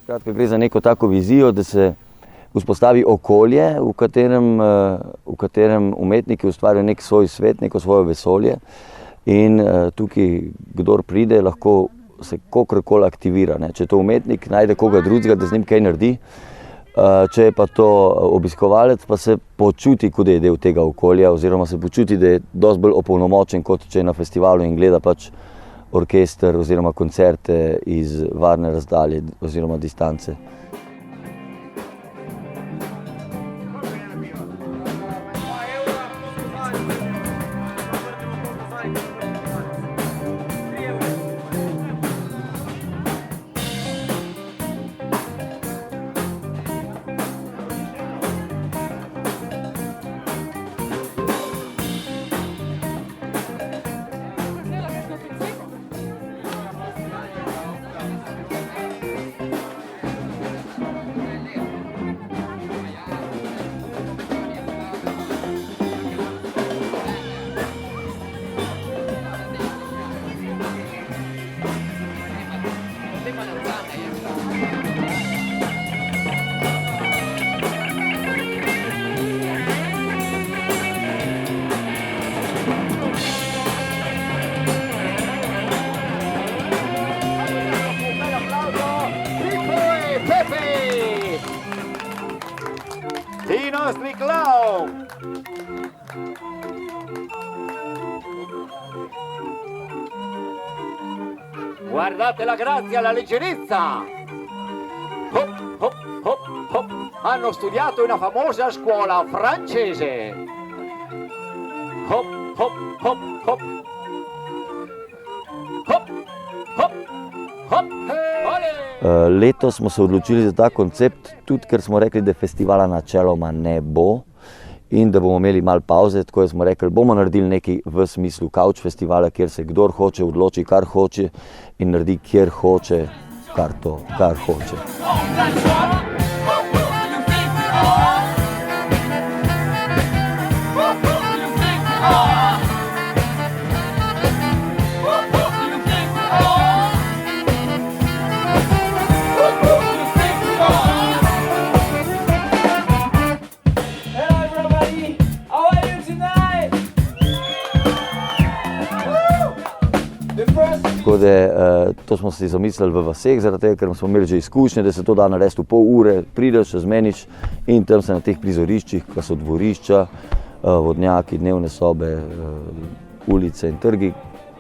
Kratka, gre za neko tako vizijo, da se vzpostavi okolje, v katerem umetniki ustvarjajo nek svoj svet, neko svoje vesolje in tukaj, kdor pride, lahko se kakorkoli aktivira. Če je to umetnik, najde koga drugega, da z njim kaj naredi, če je pa to obiskovalec, pa se počuti, kot da je del tega okolja oziroma se počuti, da je dosti bolj opolnomočen, kot če je na festivalu in gleda pač orkester oziroma koncerte iz varne razdalje oziroma distance. I nostri clown! Guardate la grazia, la leggerezza! Hop, hop, hop, hop. Hanno studiato in una famosa scuola francese. Hop, hop, hop, hop. Hop, hop, hop. Letos smo se odločili za ta koncept, tudi ker smo rekli, da festivala načeloma ne bo in da bomo imeli malo pavze, tako da smo rekli, bomo naredili nekaj v smislu couch festivala, kjer se kdor hoče odloči, kar hoče in naredi, kjer hoče, kar hoče. Tako da to smo si zamislili v vaseh, zaradi tega, ker smo imeli že izkušnje, da se to da narediti v pol ure, prideš, se zmeniš in tam se na teh prizoriščih, ko so dvorišča, vodnjaki, dnevne sobe, ulice in trgi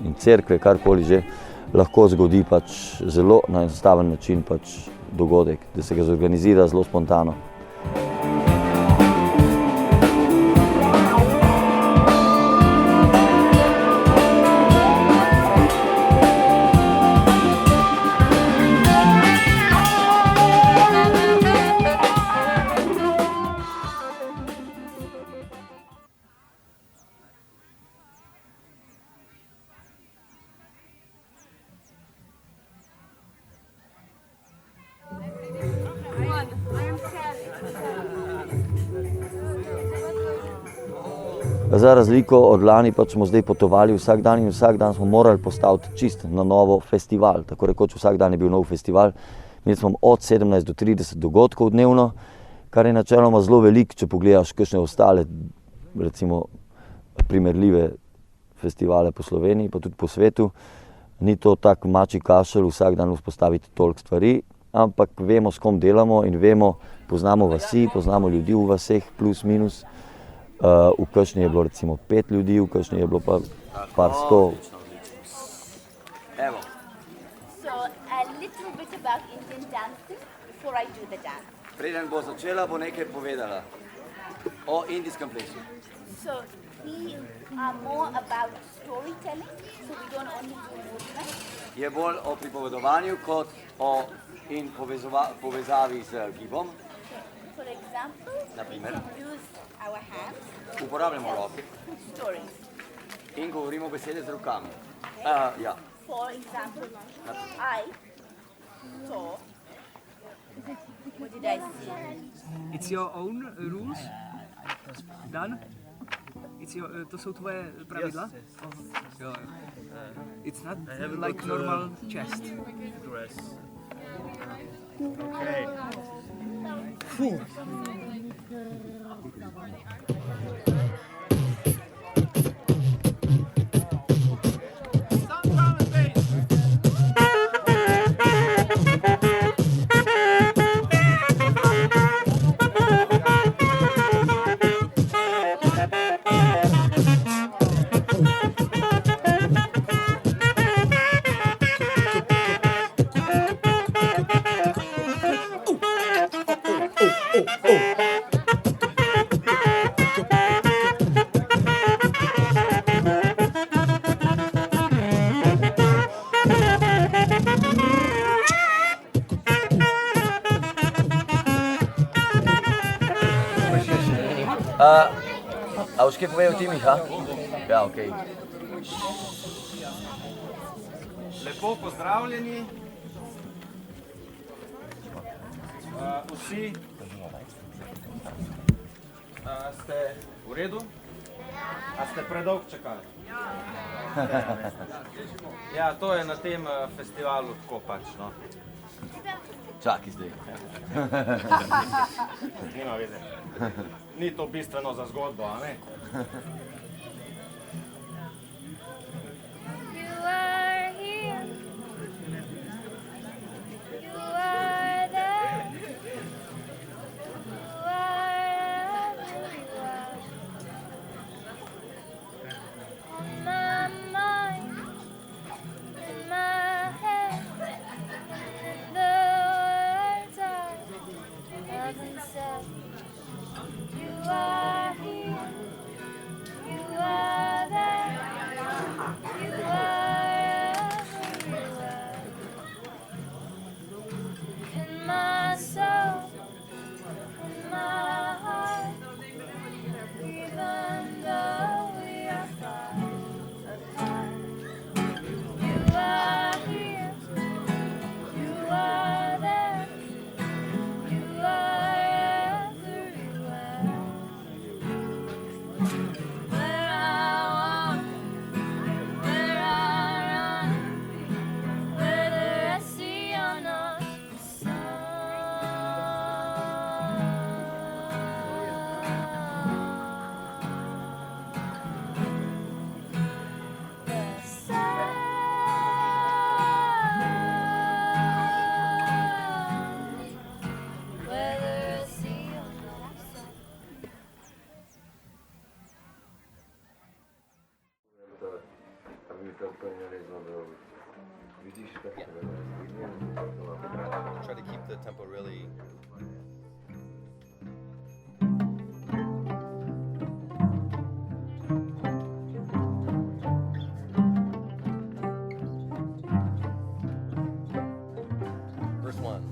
in cerkve, karkoli že, lahko zgodi pač zelo na enostaven način pač dogodek, da se ga zorganizira zelo spontano. Za razliko od lani pač smo zdaj potovali vsak dan in vsak dan smo morali postaviti čisto na novo festival. Tako rekoč vsak dan je bil nov festival. Imeli smo od 17 do 30 dogodkov dnevno, kar je načeloma zelo veliko, če pogledaš kakšne ostale, recimo primerljive festivale po Sloveniji, pa tudi po svetu. Ni to tak mačji kašelj vsak dan vzpostaviti toliko stvari, ampak vemo, s kom delamo in vemo, poznamo vasi, poznamo ljudi v vaseh, plus, minus. V kakšni je bilo recimo 5 ljudi, v kakšni je bilo pa par 100. Evo. So a little bit about Indian dancing before I do the dance. Preden bo začela, bo nekaj povedala o indijskem plesu. So we are more about storytelling, so we don't only do movement. Je bolj o pripovedovanju kot o in povezavi z gibom. For example, Na we primer? can use our hands. Uporabljamo roke Stories. in govorimo besede z rokami. Ja. For example, I saw. What did I see? It's your own rules? Dan? To jsou tvoje pravidla? Jo. It's not like normal chest. Okay. A boš kaj povedal ti, Miha? Ja, okej. Lepo pozdravljeni. Vsi ste v redu? A ste predolgo čakali? Ja, to je na tem festivalu tako pač, no. Čakaj zdaj. Nima veze. Ni to bistveno za zgodbo, a ne? You are here. You are there. You are everywhere. On my mind, in my head, in the words I haven't said. You are here. You are there. You are everywhere. In my soul, in my heart, even though we are far apart. You are here, you are there, you are everywhere. Where I walk, where I run, whether I see or not the whether I see or not the sun. Try to keep the tempo really. Verse 1.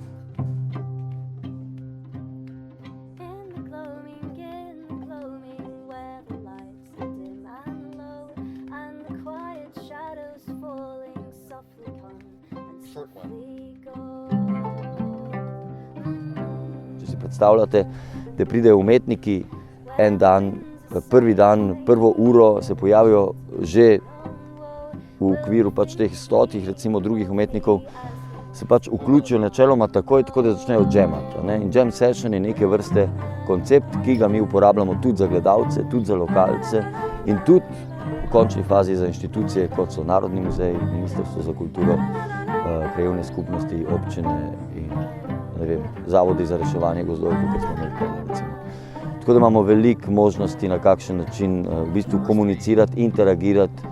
In the gloaming, where the lights are dim and low, and the quiet shadows falling softly come and Short one. softly go. Če si predstavljate, da pridejo umetniki en dan, prvi dan, prvo uro se pojavijo že v okviru pač teh 100 recimo drugih umetnikov, se pač vključijo načeloma takoj, tako da začnejo džemati. Ne? In jam session je neke vrste koncept, ki ga mi uporabljamo tudi za gledalce, tudi za lokalce in tudi v končni fazi za inštitucije, kot so Narodni muzej, Ministrstvo za kulturo, krajevne skupnosti, občine in ne vem, zavodi za reševanje gozdov, kot smo imeli prej, recimo. Tako da imamo veliko možnosti, na kakšen način v bistvu komunicirati, interagirati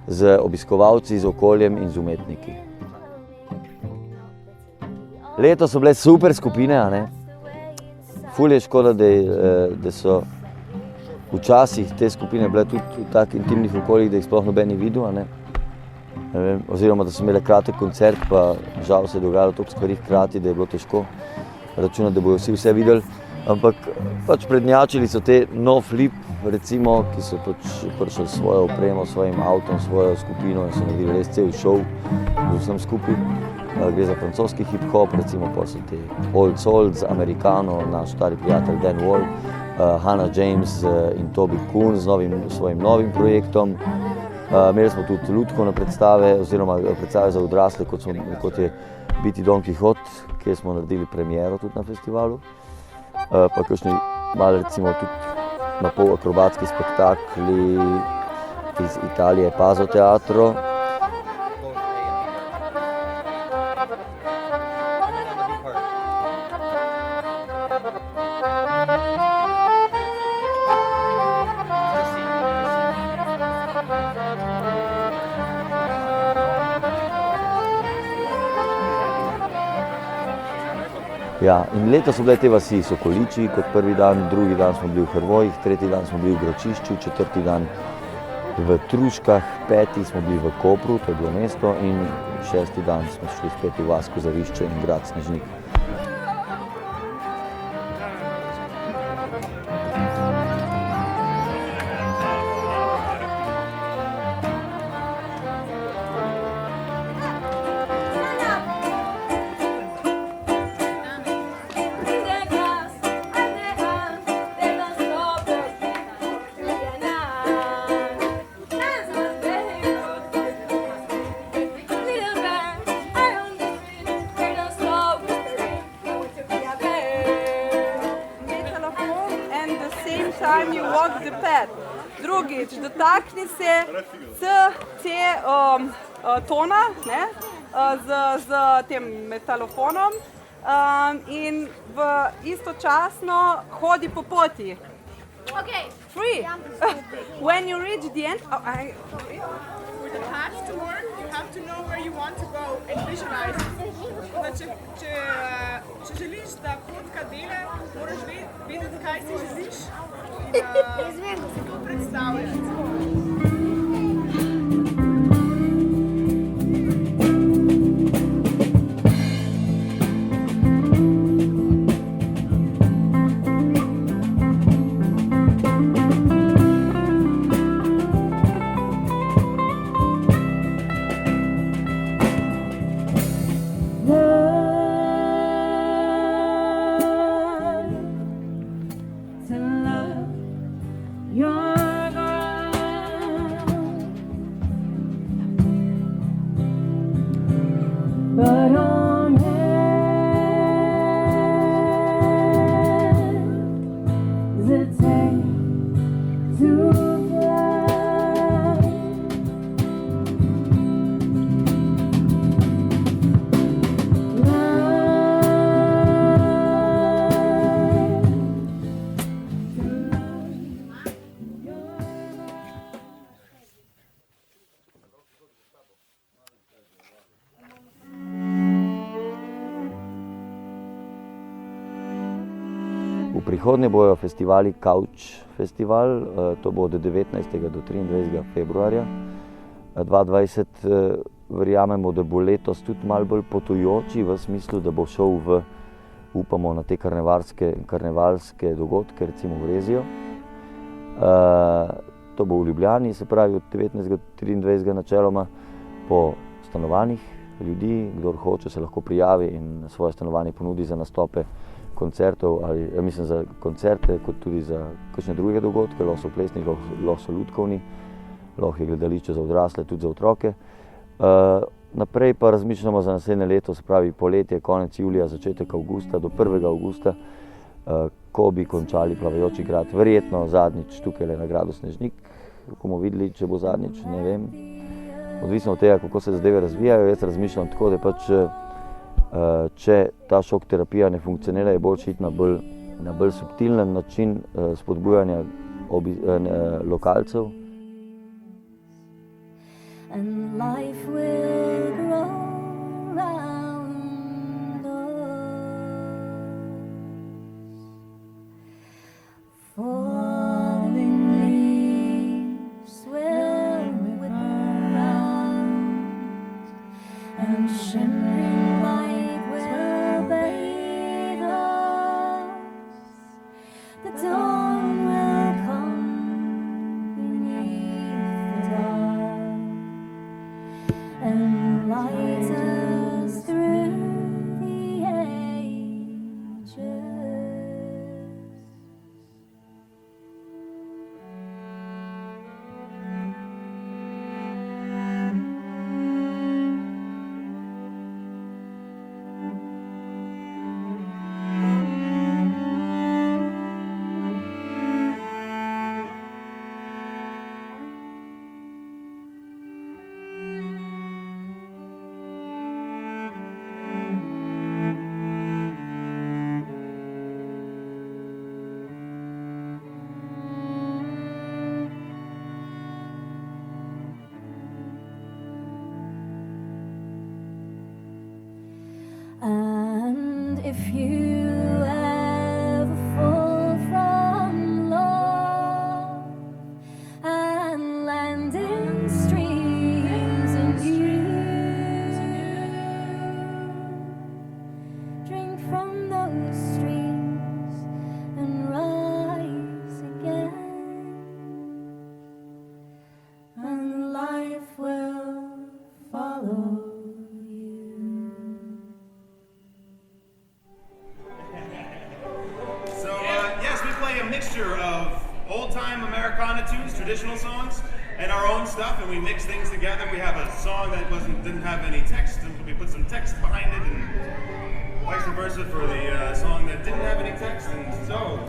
z obiskovalci, z okoljem in z umetniki. Letos so bile super skupine, a ne? Ful je škoda, da so včasih te skupine bile tudi v takih intimnih okoljih, da jih sploh noben ni videl, a ne? ne vem, oziroma da so imele kratek koncert, pa žal se je dogajalo toliko stvari hkrati, da je bilo težko računati, da bodo vse videli. Ampak pač prednjačili so te No Flip, recimo, ki so pač prišli s svojo opremo, svojim avtom, svojo skupino in so naredili res cel šov z vsem skupaj. Gre za francoski hip-hop, recimo pa so te Old Souls, Americano, naš stari prijatelj Dan Wall, Hannah James in Toby Kuhn z svojim novim projektom. Imeli smo tudi lutkovne predstave, oziroma predstave za odrasle, kot je Biti Don Quixote, kjer smo naredili premiero tudi na festivalu. Pa kakšni malo recimo tudi na pol akrobatski spektakli iz Italije, Pazo Teatro. Ja, in letos so bile te vasi Sokoliči kot prvi dan, drugi dan smo bili v Hrvojih, tretji dan smo bili v Gračišču, četrti dan v Truškah, peti smo bili v Kopru, to je bilo mesto, in šesti dan smo šli spet v vas Kozarišče in grad Snežnik. Time you walk the path. Drugič, dotakni se tona, ne, z tem metalofonom in istočasno hodi po poti. Okay. Free. When you reach the end, For the path to work, you have to know where you want to go and visualize. Če želiš, da potka dela, moraš vedeti, kaj si želiš in si to predstavljati. V prihodnje bojo festivali Couch Festival, to bo od 19. do 23. februarja 2020. Verjamemo, da bo letos tudi malo bolj potujoči, v smislu, da bo šel upamo, na te karnevalske dogodke, recimo v Rezijo. To bo v Ljubljani, se pravi od 19. do 23. načeloma, po stanovanjih ljudi, kdor hoče, se lahko prijavi in svoje stanovanje ponudi za nastope koncertov, mislim za koncerte, kot tudi za kakšne druge dogodke, lahko so plesni, lahko so lutkovni, lahko je gledališče za odrasle, tudi za otroke. Naprej pa razmišljamo za naslednje leto, se pravi poletje, konec julija, začetek avgusta, do 1. avgusta, ko bi končali Plavajoči grad, verjetno zadnjič tukaj na gradu Snežnik, bomo videli, če bo zadnjič, ne vem. Odvisno od tega, kako se zadeve razvijajo, jaz razmišljam tako, da pač če ta šok terapija ne funkcionira, je boljše iti na bolj subtilen način spodbujanja lokalcev. And life will grow around us. Falling leaves will whip around. shimmering light will bathe us. The dawn will come beneath the dark and light us through the ages. And if you ever fall from love and land in streams and you drink from those streams and rise again, and life will follow. So, yes, we play a mixture of old-time Americana tunes, traditional songs, and our own stuff, and we mix things together. We have a song that didn't have any text, and we put some text behind it, and vice versa for the song that didn't have any text, and so...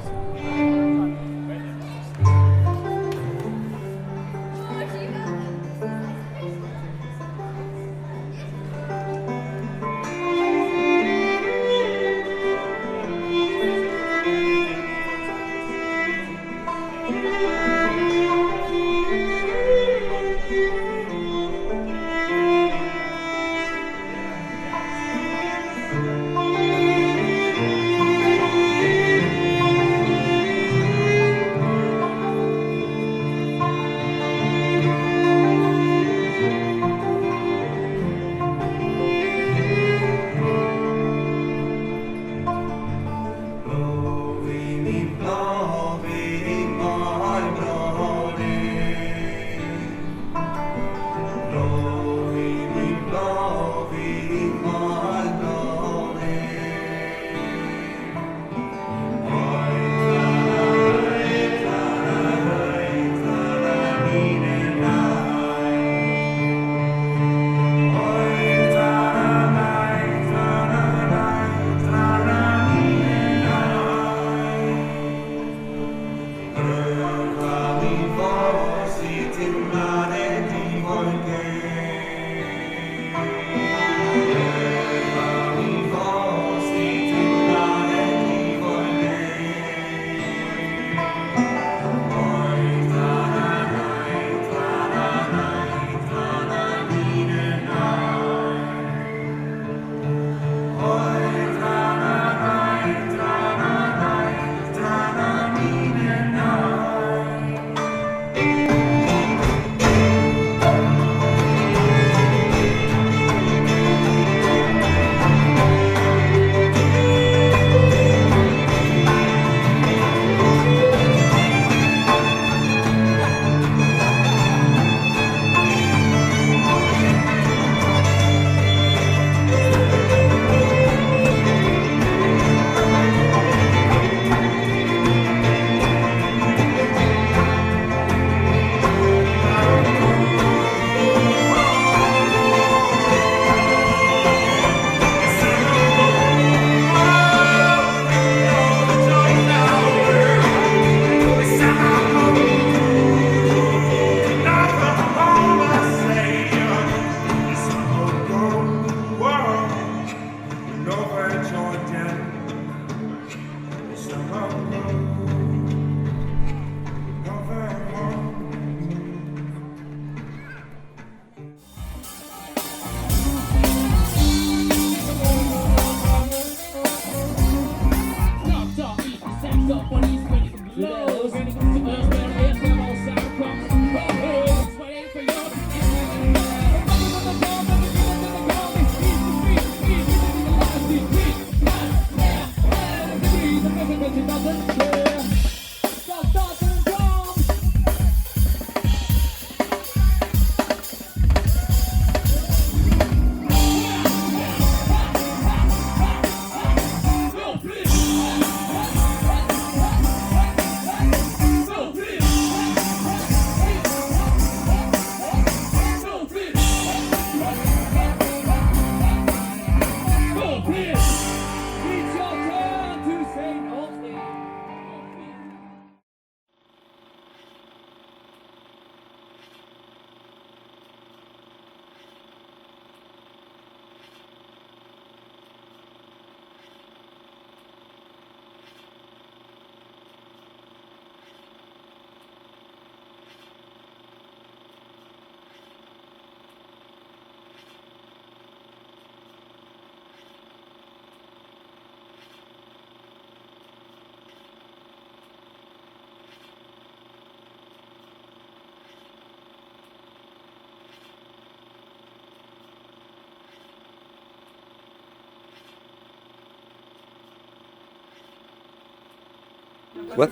What?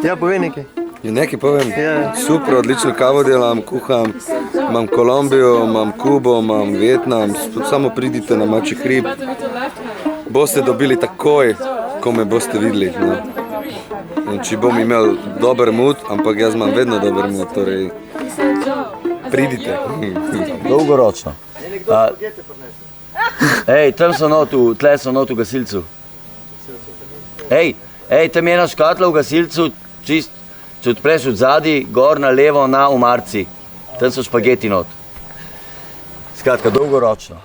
Ja, povej nekaj. Ja, nekaj povem. Super, odlično kavo delam, kuham, imam Kolumbijo, imam Kubo, imam Vietnam, samo pridite na Mačji hrib. Boste dobili takoj, ko me boste videli. No. Če bom imel dober mood, ampak jaz imam vedno dober mood, torej pridite. Dolgoročno. Ej, tam so notu, tle so notu v gasilcu. Ej, tam je ena škatla v gasilcu, čist, če odpreš od zadaj, gor na levo na umarci. Tam so špageti not. Skratka, dolgoročno.